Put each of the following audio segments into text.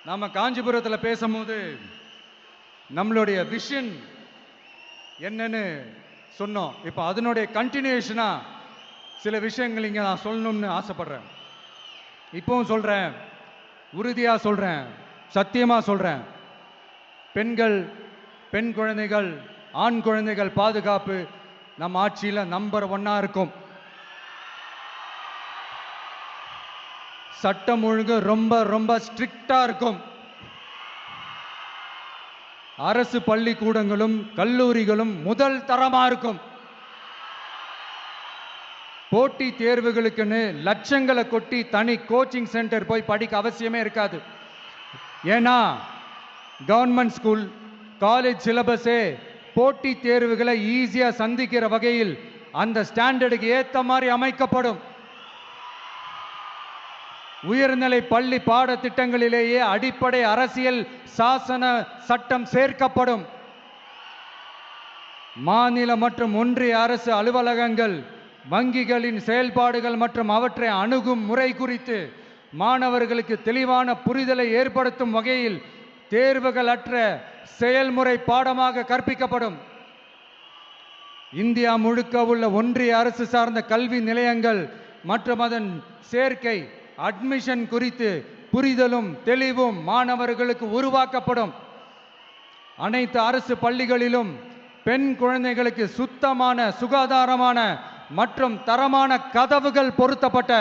நாம காஞ்சிபுரத்தில் பேசும்போது நம்மளுடைய விஷன் என்னன்னு சொன்னோம். இப்போ அதனுடைய கண்டினியூஷனா சில விஷயங்கள் இங்கே நான் சொல்லணும்னு ஆசைப்படுறேன். இப்பவும் சொல்றேன், உறுதியாக சொல்றேன், சத்தியமா சொல்றேன். பெண்கள், பெண் குழந்தைகள், ஆண் குழந்தைகள் பாதுகாப்பு நம்ம ஆட்சியில் நம்பர் 1 இருக்கும். சட்டம் ஒழுங்கு ரொம்ப ரொம்ப ஸ்ட்ரிக்டா இருக்கும். அரசு பள்ளிக்கூடங்களும் கல்லூரிகளும் முதல் தரமா இருக்கும். போட்டி தேர்வுகளுக்குன்னு லட்சங்களை கொட்டி தனி கோச்சிங் சென்டர் போய் படிக்க அவசியமே இருக்காது. ஏன்னா கவர்மெண்ட் ஸ்கூல், காலேஜ் சிலபஸே போட்டி தேர்வுகளை ஈஸியா சந்திக்கிற வகையில் அந்த ஸ்டாண்டர்டுக்கு ஏத்த மாதிரி அமைக்கப்படும். உயர்நிலை பள்ளி பாடத்திட்டங்களிலேயே அடிப்படை அரசியல் சாசன சட்டம் சேர்க்கப்படும். மாநில மற்றும் ஒன்றிய அரசு அலுவலகங்கள், வங்கிகளின் செயல்பாடுகள் மற்றும் அவற்றை அணுகும் முறை குறித்து மாணவர்களுக்கு தெளிவான புரிதலை ஏற்படுத்தும் வகையில் தேர்வுகள் அற்ற செயல்முறை பாடமாக கற்பிக்கப்படும். இந்தியா முழுக்க உள்ள ஒன்றிய அரசு சார்ந்த கல்வி நிலையங்கள் மற்றும் அதன் சேர்க்கை அட்மிஷன் குறித்து புரிதலும் தெளிவும் மாணவர்களுக்கு உருவாக்கப்படும். அனைத்து அரசு பள்ளிகளிலும் பெண் குழந்தைகளுக்கு சுத்தமான, சுகாதாரமான மற்றும் தரமான கதவுகள் பொருத்தப்பட்ட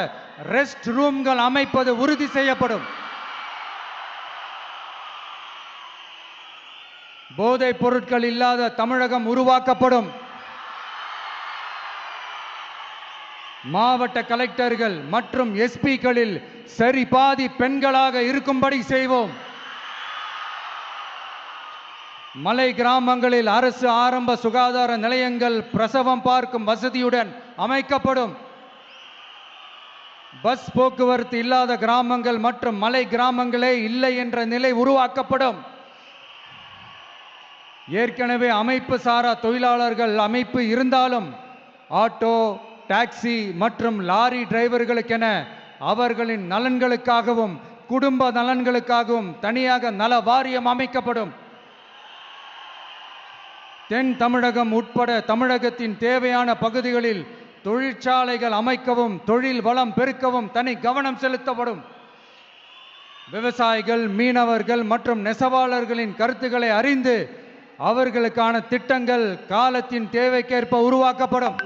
ரெஸ்ட் ரூம்கள் அமைப்பது உறுதி செய்யப்படும். போதைப் பொருட்கள் இல்லாத தமிழகம் உருவாக்கப்படும். மாவட்ட கலெக்டர்கள் மற்றும் எஸ்பிக்களில் சரி பாதி பெண்களாக இருக்கும்படி செய்வோம். மலை கிராமங்களில் அரசு ஆரம்ப சுகாதார நிலையங்கள் பிரசவம் பார்க்கும் வசதியுடன் அமைக்கப்படும். பஸ் போக்குவரத்து இல்லாத கிராமங்கள் மற்றும் மலை கிராமங்களே இல்லை என்ற நிலை உருவாக்கப்படும். ஏற்கனவே அமைப்பு சாரா தொழிலாளர்கள் அமைப்பு இருந்தாலும் ஆட்டோ, டாக்ஸி மற்றும் லாரி டிரைவர்களுக்கென அவர்களின் நலன்களுக்காகவும் குடும்ப நலன்களுக்காகவும் தனியாக நல வாரியம் அமைக்கப்படும். தென் தமிழகம் உட்பட தமிழகத்தின் தேவையான பகுதிகளில் தொழிற்சாலைகள் அமைக்கவும் தொழில் வளம் பெருக்கவும் தனி கவனம் செலுத்தப்படும். விவசாயிகள், மீனவர்கள் மற்றும் நெசவாளர்களின் கருத்துக்களை அறிந்து அவர்களுக்கான திட்டங்கள் காலத்தின் தேவைக்கேற்ப உருவாக்கப்படும்.